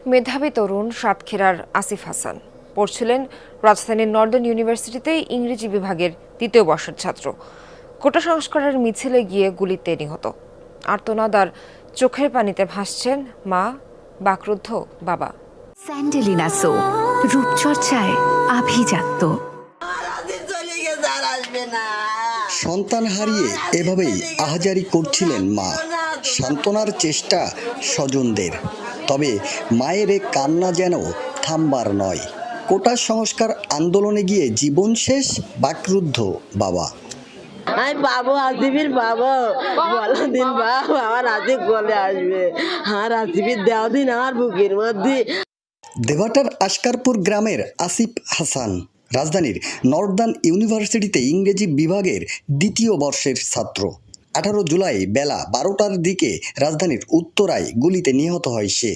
মেধাবী তরুণ সাতক্ষীরার আসিফ হাসান পড়ছিলেন রাজধানীর নর্দার্ন ইউনিভার্সিটিতে ইংরেজি বিভাগের ২য় বর্ষের ছাত্র। কোটা সংস্কারের মিছিলে গিয়ে গুলিতে নিহত। আর্তনাদ আর চোখের পানিতে ভাসছেন মা, বাকরুদ্ধ বাবা। স্যান্ডেলিনা সো রূপচর্চায় আভিজাত্য। সন্তান হারিয়ে এভাবেই আহাজারি করছিলেন মা। সান্ত্বনার চেষ্টা স্বজনদের, তবে মায়ের এ কান্না যেন থামবার নয়। কোটা সংস্কার আন্দোলনে গিয়ে জীবন শেষ বাকরুদ্ধ বাবা। আমি বাবু আসিফির বাবা বলা দিন বাবা আমার আসিফ গলে আসবে, আর আসিফির দেওয়া দিন আমার বুকের মধ্যে। দেভাটার আসকারপুর গ্রামের আসিফ হাসান রাজধানীর নর্দার্ন ইউনিভার্সিটিতে ইংরেজি বিভাগের ২য় বর্ষের ছাত্র। ১৮ জুলাই বেলা ১২টার দিকে রাজধানীর উত্তরায় গুলিতে নিহত হয় সে।